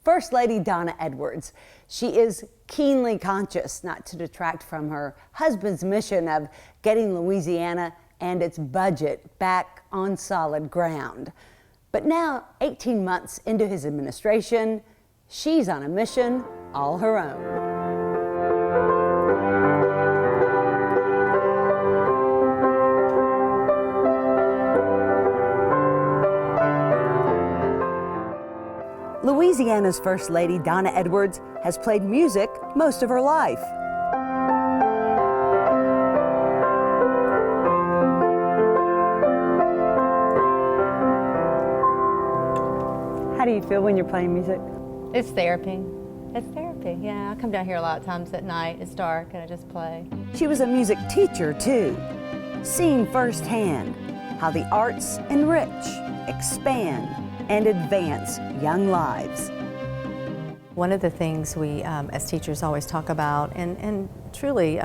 First Lady Donna Edwards. She is keenly conscious not to detract from her husband's mission of getting Louisiana and its budget back on solid ground. But now, 18 months into his administration, she's on a mission all her own. Louisiana's First Lady, Donna Edwards, has played music most of her life. How do you feel when you're playing music? It's therapy. It's therapy, yeah. I come down here a lot of times at night. It's dark and I just play. She was a music teacher, too, seeing firsthand how the arts enrich, expand, and advance young lives. One of the things we as teachers always talk about, and truly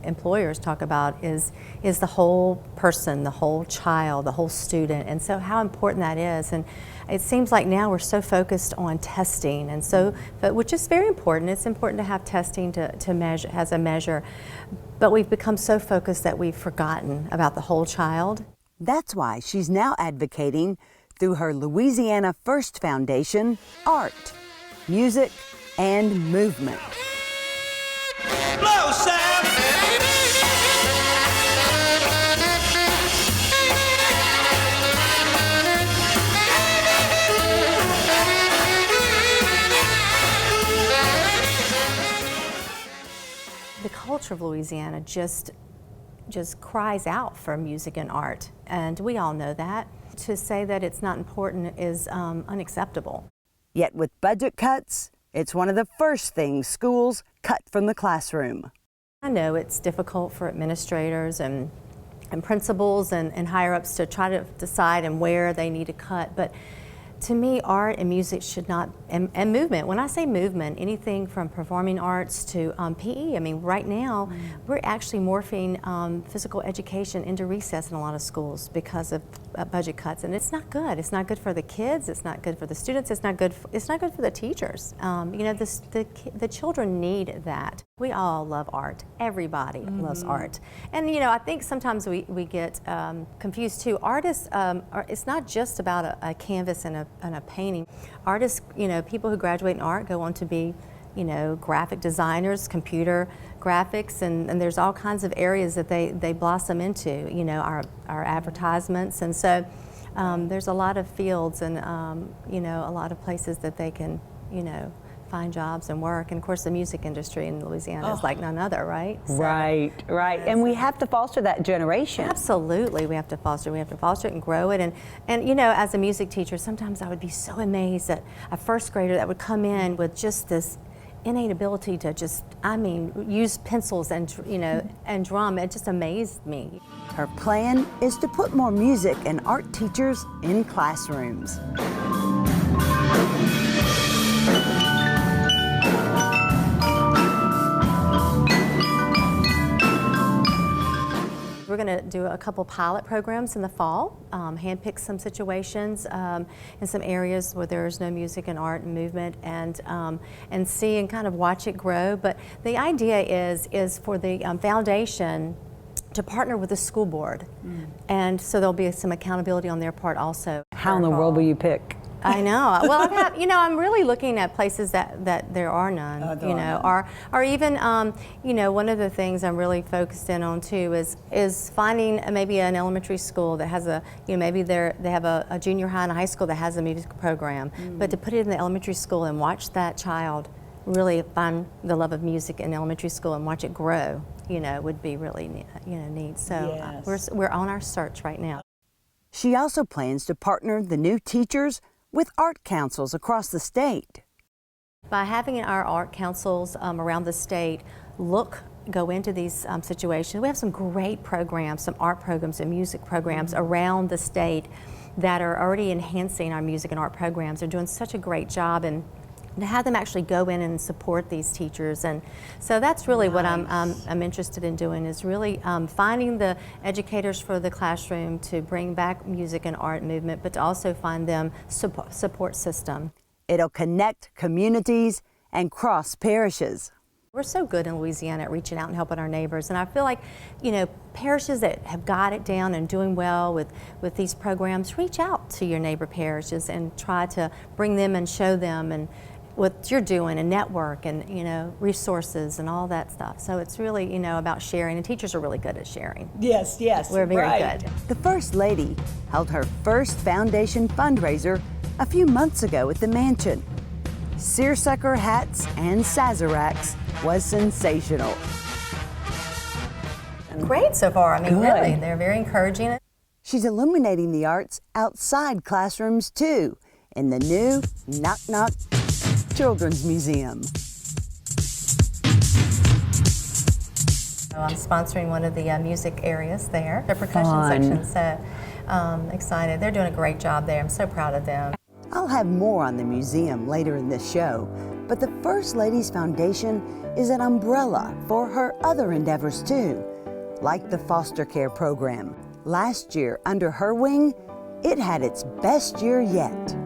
employers talk about, is the whole person, the whole child, the whole student, and so how important that is. And it seems like now we're so focused on testing, and so, which is very important. It's important to have testing to measure, as a measure, but we've become so focused that we've forgotten about the whole child. That's why she's now advocating through her Louisiana First Foundation, art, music, and movement. Blow, Sam! The culture of Louisiana just cries out for music and art, and we all know that. To say that it's not important is unacceptable. Yet with budget cuts, it's one of the first things schools cut from the classroom. I know it's difficult for administrators and principals and higher-ups to try to decide and where they need to cut, but to me, art and music should not, and movement. When I say movement, anything from performing arts to PE. I mean, right now, we're actually morphing physical education into recess in a lot of schools because of budget cuts, and it's not good. It's not good for the kids. It's not good for the students. It's not good for the teachers. You know, the children need that. We all love art. Everybody loves art, and you know, I think sometimes we get confused too. Artists, it's not just about a canvas and a painting. Artists, you know, people who graduate in art go on to be, you know, graphic designers, computer graphics, and there's all kinds of areas that they blossom into, you know, our advertisements, and so there's a lot of fields and, you know, a lot of places that they can, you know, find jobs and work, and of course the music industry in Louisiana is like none other, right? So, right, and we have to foster that generation. Absolutely, we have to foster it and grow it, and you know, as a music teacher, sometimes I would be so amazed at a first grader that would come in with just this innate ability to just, I mean, use pencils and, you know, and drum. It just amazed me. Her plan is to put more music and art teachers in classrooms. We're going to do a couple pilot programs in the fall, handpick some situations in some areas where there's no music and art and movement, and see and kind of watch it grow. But the idea is for the foundation to partner with the school board, and so there'll be some accountability on their part also. How in the world will you pick? I know. Well, you know, I'm really looking at places that there are none. You know, or even, you know, one of the things I'm really focused in on too is finding maybe an elementary school that has a, you know, maybe they have a junior high and a high school that has a music program, but to put it in the elementary school and watch that child really find the love of music in elementary school and watch it grow, you know, would be really, you know, neat. So we're on our search right now. She also plans to partner the new teachers with art councils across the state. By having our art councils around the state go into these situations, we have some great programs, some art programs and music programs around the state that are already enhancing our music and art programs. They're doing such a great job, and to have them actually go in and support these teachers. And so that's really what I'm interested in doing, is really finding the educators for the classroom to bring back music and art movement, but to also find them support system. It'll connect communities and cross parishes. We're so good in Louisiana at reaching out and helping our neighbors, and I feel like, parishes that have got it down and doing well with these programs, reach out to your neighbor parishes and try to bring them and show them and what you're doing and network and, resources and all that stuff. So it's really, about sharing, and teachers are really good at sharing. Yes, We're very right. good. The First Lady held her first foundation fundraiser a few months ago at the mansion. Seersucker hats and Sazeracs was sensational. Great so far. I mean, Good. really, they're very encouraging. She's illuminating the arts outside classrooms too, in the new Knock Children's Museum. So I'm sponsoring one of the music areas there, the percussion Fun. section. So excited. They're doing a great job there. I'm so proud of them. I'll have more on the museum later in this show, but the First Lady's Foundation is an umbrella for her other endeavors too, like the foster care program. Last year, under her wing, it had its best year yet.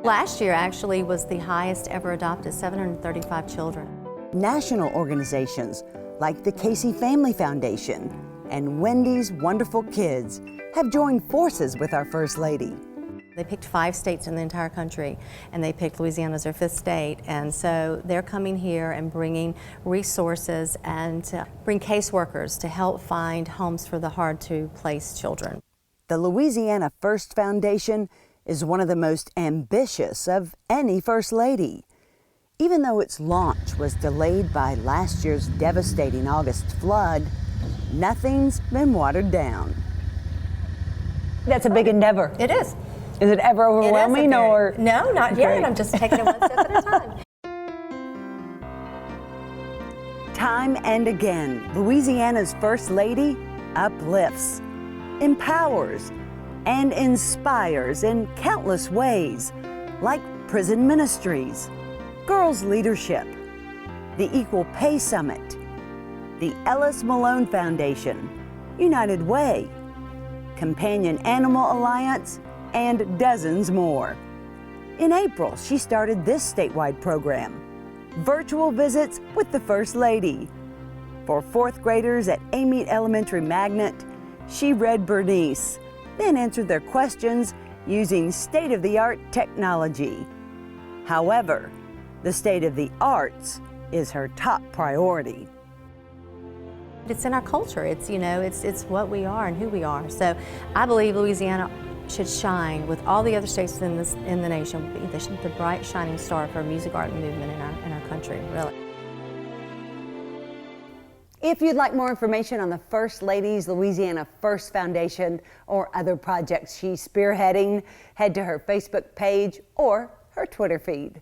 Last year actually was the highest ever adopted, 735 children. National organizations like the Casey Family Foundation and Wendy's Wonderful Kids have joined forces with our First Lady. They picked 5 states in the entire country, and they picked Louisiana as their 5th state. And so they're coming here and bringing resources and bring caseworkers to help find homes for the hard-to-place children. The Louisiana First Foundation is one of the most ambitious of any First Lady. Even though its launch was delayed by last year's devastating August flood, nothing's been watered down. That's a big endeavor. It is. Is it ever overwhelming or? No, not yet. Great. I'm just taking it one step at a time. Time and again, Louisiana's First Lady uplifts, empowers, and inspires in countless ways, like prison ministries, girls' leadership, the Equal Pay Summit, the Ellis Malone Foundation, United Way, Companion Animal Alliance, and dozens more. In April, she started this statewide program, Virtual Visits with the First Lady. For 4th graders at Amite Elementary Magnet, she read Bernice, then answered their questions using state-of-the-art technology. However, the state of the arts is her top priority. It's in our culture. It's, it's what we are and who we are. So I believe Louisiana should shine with all the other states in the nation, be the bright shining star for music, art, and movement in our country, really. If you'd like more information on the First Lady's Louisiana First Foundation or other projects she's spearheading, head to her Facebook page or her Twitter feed.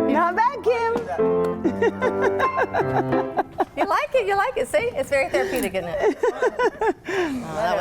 Not bad, Kim. You like it, see? It's very therapeutic, isn't it? Oh, that